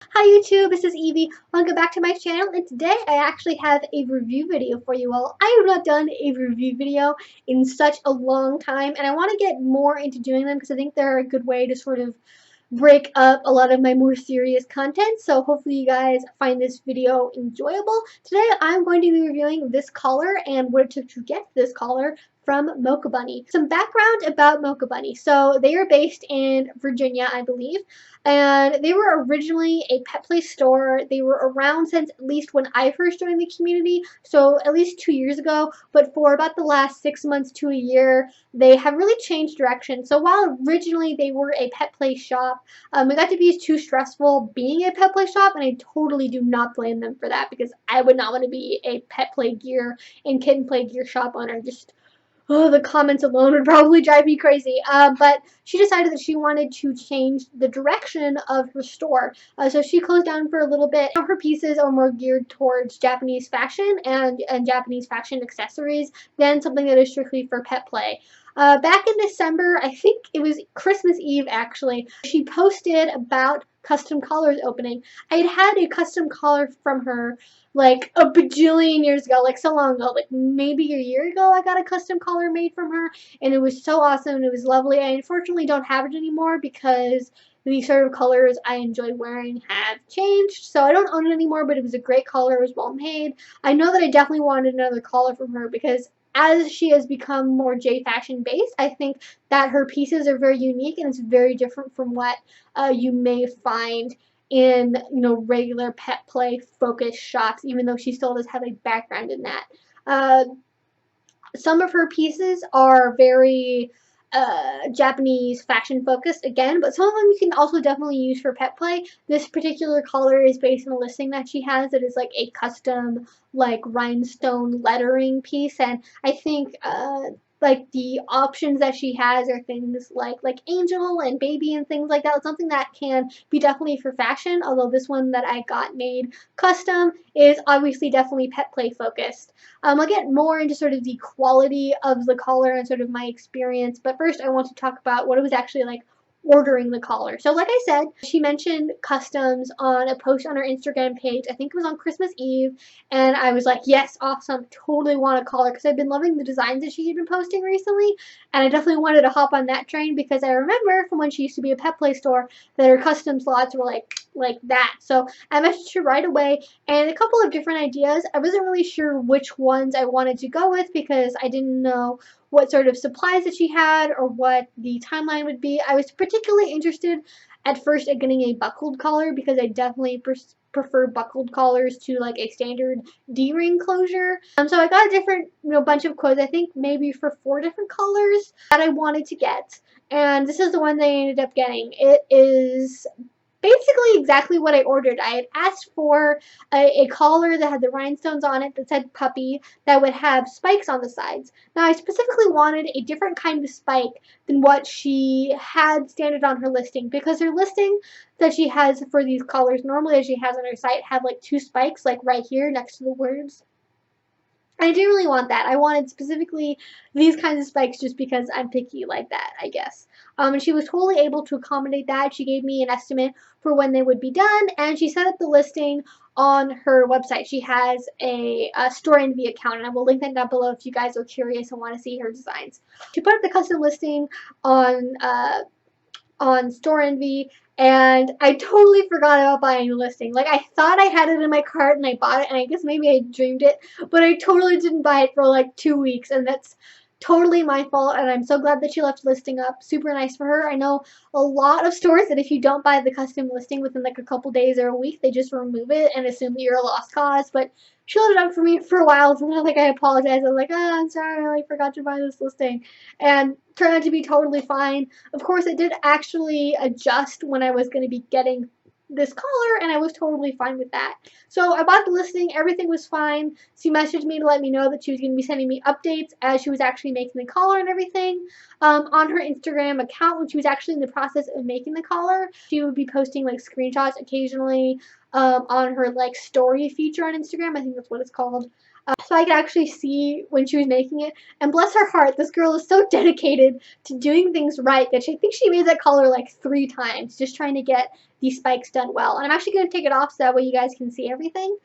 Hi YouTube, this is Evie. Welcome back to my channel, and today I actually have a review video for you all. I have not done a review video in such a long time, and I want to get more into doing them because I think they're a good way to sort of break up a lot of my more serious content. So hopefully you guys find this video enjoyable. Today I'm going to be reviewing this collar and what it took to get this collar from Mocha Bunny. Some background about Mocha Bunny. So they are based in Virginia, I believe, and they were originally a pet play store. They were around since at least when I first joined the community, so at least 2 years ago, but for about the last 6 months to a year, they have really changed direction. So while originally they were a pet play shop, it got to be too stressful being a pet play shop, and I totally do not blame them for that because I would not want to be a pet play gear and kitten play gear shop owner. Just the comments alone would probably drive me crazy. But she decided that she wanted to change the direction of her store. So she closed down for a little bit. Now her pieces are more geared towards Japanese fashion and Japanese fashion accessories than something that is strictly for pet play. Back in December, I think it was Christmas Eve actually, she posted about custom collars opening. I had a custom collar from her like a bajillion years ago, like so long ago, like maybe a year ago. I got a custom collar made from her, and it was so awesome and it was lovely. I unfortunately don't have it anymore because the sort of colors I enjoy wearing have changed, so I don't own it anymore, but it was a great collar. It was well made. I know that I definitely wanted another collar from her because as she has become more J fashion based, I think that her pieces are very unique and it's very different from what you may find in regular pet play focused shops, even though she still does have a background in that. Uh, some of her pieces are very Japanese fashion focused again, but some of them you can also definitely use for pet play. This particular collar is based on a listing that she has that is like a custom like rhinestone lettering piece, and I think like the options that she has are things like angel and baby and things like that. It's something that can be definitely for fashion, although this one that I got made custom is obviously definitely pet play focused. I'll get more into sort of the quality of the collar and sort of my experience, but first I want to talk about what it was actually like ordering the collar. So like I said, she mentioned customs on a post on her Instagram page. I think it was on Christmas Eve, and I was like, yes, awesome, totally want a collar because I've been loving the designs that she had been posting recently, and I definitely wanted to hop on that train because I remember from when she used to be a pet play store that her custom slots were like that. So I messaged her right away and a couple of different ideas. I wasn't really sure which ones I wanted to go with because I didn't know what sort of supplies that she had or what the timeline would be. I was particularly interested at first at getting a buckled collar because I definitely prefer buckled collars to like a standard D-ring closure. So I got a different bunch of quotes, I think maybe for 4 different colors that I wanted to get. And this is the one that I ended up getting. It is basically exactly what I ordered. I had asked for a collar that had the rhinestones on it that said puppy that would have spikes on the sides. Now I specifically wanted a different kind of spike than what she had standard on her listing because her listing that she has for these collars normally as she has on her site have like 2 spikes like right here next to the words. I didn't really want that. I wanted specifically these kinds of spikes just because I'm picky like that, I guess. And she was totally able to accommodate that. She gave me an estimate for when they would be done, and she set up the listing on her website. She has a Store Envy account, and I will link that down below if you guys are curious and want to see her designs. She put up the custom listing on Store Envy, and I totally forgot about buying the listing. Like, I thought I had it in my cart and I bought it, and I guess maybe I dreamed it, but I totally didn't buy it for like 2 weeks, and that's totally my fault, and I'm so glad that she left listing up. Super nice for her. I know a lot of stores that if you don't buy the custom listing within like a couple days or a week, they just remove it and assume that you're a lost cause, but she left it up for me for a while, so then I apologized. I was like, oh, I'm sorry, I forgot to buy this listing, and turned out to be totally fine. Of course, it did actually adjust when I was going to be getting this collar, and I was totally fine with that. So I bought the listing, everything was fine. She messaged me to let me know that she was going to be sending me updates as she was actually making the collar and everything. On her Instagram account, when she was actually in the process of making the collar, she would be posting like screenshots occasionally on her like story feature on Instagram. I think that's what it's called. so I could actually see when she was making it. And bless her heart, this girl is so dedicated to doing things right that I think she made that color like 3 times, just trying to get these spikes done well. And I'm actually going to take it off so that way you guys can see everything.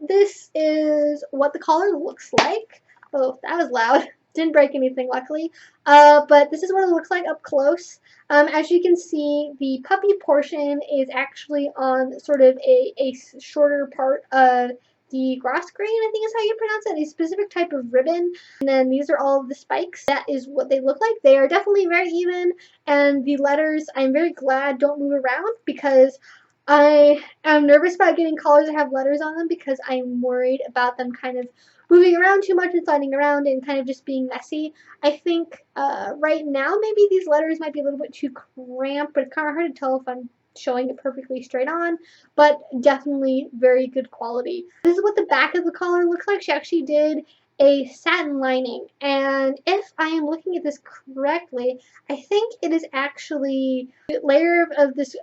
This is what the collar looks like. Oh, that was loud. Didn't break anything, luckily. But this is what it looks like up close. As you can see, the puppy portion is actually on sort of a shorter part of the grass grain, I think is how you pronounce it, a specific type of ribbon. And then these are all of the spikes. That is what they look like. They are definitely very even, and the letters, I'm very glad, don't move around because I am nervous about getting collars that have letters on them because I'm worried about them kind of moving around too much and sliding around and kind of just being messy. I think right now maybe these letters might be a little bit too cramped, but it's kind of hard to tell if I'm showing it perfectly straight on, but definitely very good quality. This is what the back of the collar looks like. She actually did a satin lining, and if I am looking at this correctly, I think it is actually a layer of this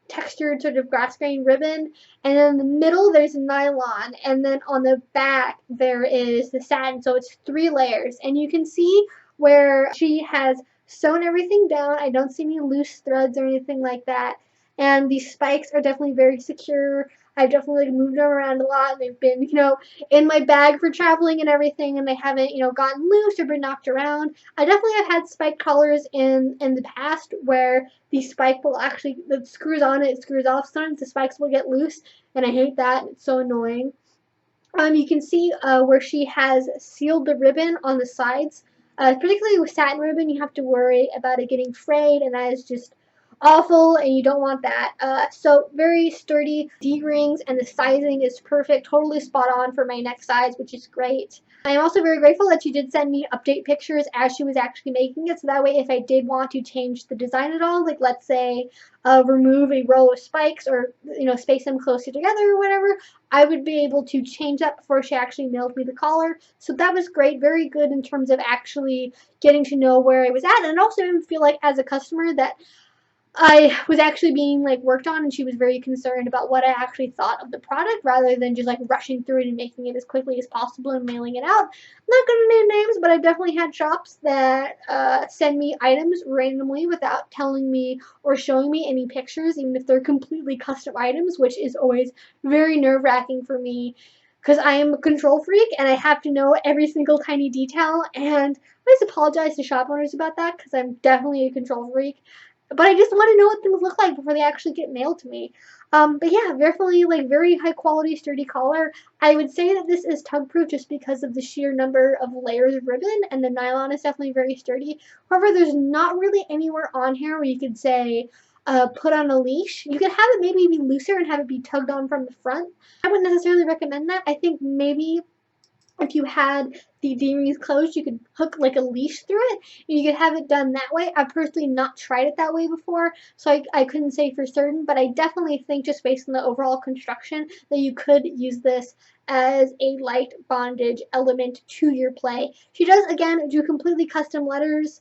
textured sort of grass grain ribbon, and then in the middle there's nylon, and then on the back there is the satin, so it's 3 layers. And you can see where she has sewn everything down. I don't see any loose threads or anything like that, and these spikes are definitely very secure. I've definitely moved them around a lot. They've been, in my bag for traveling and everything, and they haven't, gotten loose or been knocked around. I definitely have had spike collars in the past where the spike will actually, the screws on it screws off. Sometimes the spikes will get loose, and I hate that. It's so annoying. You can see where she has sealed the ribbon on the sides. Particularly with satin ribbon, you have to worry about it getting frayed, and that is just awful, and you don't want that. So very sturdy D-rings, and the sizing is perfect, totally spot on for my neck size, which is great. I am also very grateful that she did send me update pictures as she was actually making it, so that way if I did want to change the design at all, like let's say remove a row of spikes or space them closer together or whatever, I would be able to change that before she actually mailed me the collar. So that was great, very good in terms of actually getting to know where I was at, and it also made me feel like as a customer that I was actually being worked on, and she was very concerned about what I actually thought of the product rather than just rushing through it and making it as quickly as possible and mailing it out. I'm not going to name names, but I've definitely had shops that send me items randomly without telling me or showing me any pictures, even if they're completely custom items, which is always very nerve-wracking for me because I am a control freak and I have to know every single tiny detail, and I just apologize to shop owners about that because I'm definitely a control freak. But I just want to know what things look like before they actually get mailed to me. But yeah, definitely very high quality, sturdy collar. I would say that this is tug proof just because of the sheer number of layers of ribbon, and the nylon is definitely very sturdy. However, there's not really anywhere on here where you could say put on a leash. You could have it maybe be looser and have it be tugged on from the front. I wouldn't necessarily recommend that. I think maybe if you had the D-rings closed, you could hook a leash through it, and you could have it done that way. I've personally not tried it that way before, so I couldn't say for certain, but I definitely think just based on the overall construction that you could use this as a light bondage element to your play. She does, again, do completely custom letters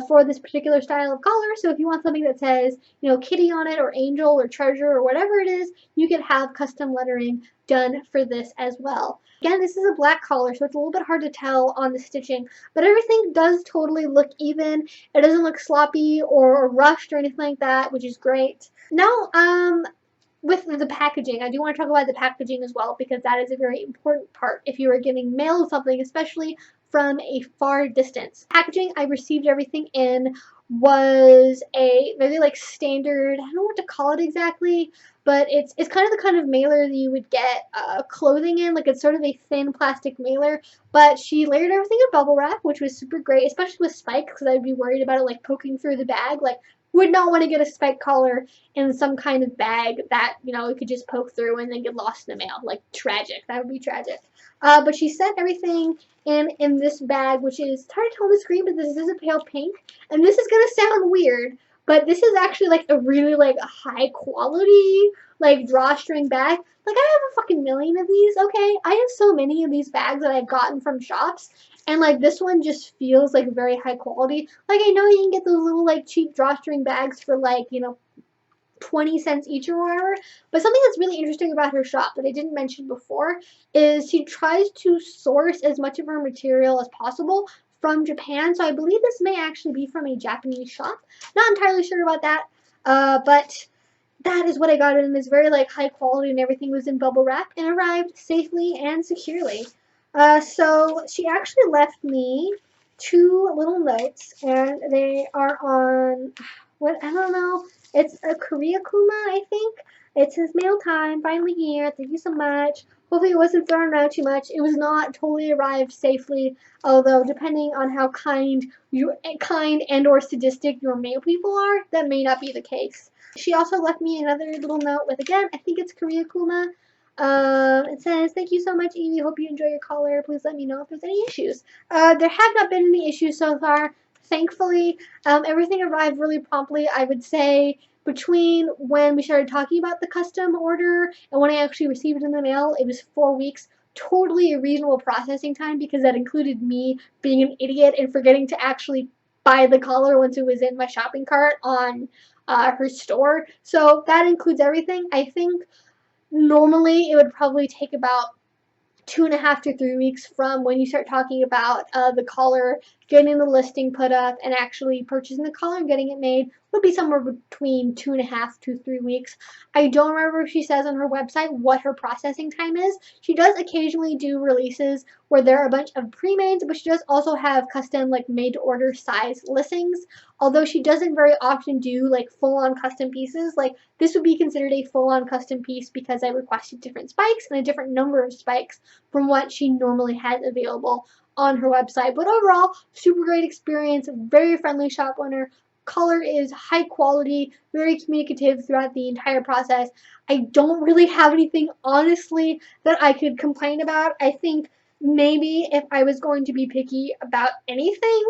for this particular style of collar, so if you want something that says, kitty on it, or angel, or treasure, or whatever it is, you could have custom lettering done for this as well. Again, this is a black collar, so it's a little bit hard to tell on the stitching, but everything does totally look even. It doesn't look sloppy or rushed or anything like that, which is great. Now, with the packaging, I do want to talk about the packaging as well, because that is a very important part if you are getting mailed something, especially from a far distance. Packaging I received everything in was a very standard, I don't know what to call it exactly, but it's kind of the kind of mailer that you would get clothing in. It's sort of a thin plastic mailer, but she layered everything in bubble wrap, which was super great, especially with spikes, because I'd be worried about it poking through the bag. Would not want to get a spike collar in some kind of bag that it could just poke through and then get lost in the mail. Tragic. That would be tragic. But she sent everything in this bag, which is hard to tell on the screen, but this is a pale pink, and this is gonna sound weird, but this is actually a really high quality drawstring bag. I have a fucking million of these, okay? I have so many of these bags that I've gotten from shops, and this one just feels very high quality. I know you can get those little cheap drawstring bags for 20 cents each or whatever. But something that's really interesting about her shop that I didn't mention before is she tries to source as much of her material as possible from Japan. So I believe this may actually be from a Japanese shop. Not entirely sure about that, but that is what I got, and it's very like high quality, and everything was in bubble wrap and arrived safely and securely. So she actually left me 2 little notes, and they are on what, I don't know. It's a Korea Kuma, I think. It says mail time, finally here. Thank you so much. Hopefully it wasn't thrown around too much. It was not totally arrived safely, although depending on how kind and or sadistic your mail people are, that may not be the case. She also left me another little note with, again, I think it's Korea Kuma. It says, thank you so much, Evie. Hope you enjoy your color. Please let me know if there's any issues. There have not been any issues so far, thankfully. Everything arrived really promptly. I would say between when we started talking about the custom order and when I actually received it in the mail, it was 4 weeks. Totally a reasonable processing time because that included me being an idiot and forgetting to actually buy the collar once it was in my shopping cart on her store. So that includes everything. I think normally it would probably take about 2.5 to 3 weeks from when you start talking about the collar, getting the listing put up, and actually purchasing the collar and getting it made would be somewhere between 2.5 to 3 weeks. I don't remember if she says on her website what her processing time is. She does occasionally do releases where there are a bunch of pre-mades, but she does also have custom like made-to-order size listings. Although she doesn't very often do like full-on custom pieces, like this would be considered a full-on custom piece because I requested different spikes and a different number of spikes from what she normally has available on her website. But overall, super great experience, very friendly shop owner. Color is high quality, very communicative throughout the entire process. I don't really have anything, honestly, that I could complain about. I think maybe if I was going to be picky about anything,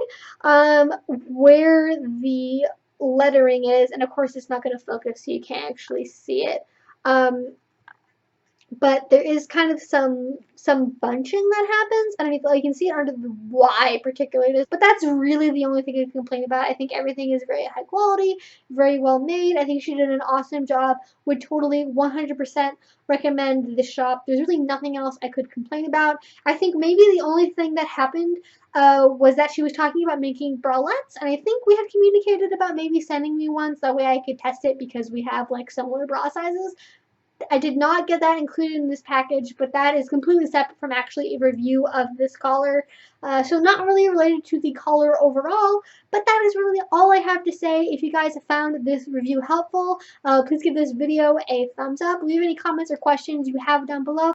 where the lettering is, and of course it's not going to focus so you can't actually see it. But there is kind of some bunching that happens underneath. Like you can see it under the Y particularly, but that's really the only thing I can complain about. I think everything is very high quality, very well made. I think she did an awesome job. Would totally 100% recommend this shop. There's really nothing else I could complain about. I think maybe the only thing that happened was that she was talking about making bralettes, and I think we had communicated about maybe sending me one so that way I could test it because we have like similar bra sizes. I did not get that included in this package, but that is completely separate from actually a review of this collar. So not really related to the collar overall, but that is really all I have to say. If you guys have found this review helpful, please give this video a thumbs up. Leave any comments or questions you have down below.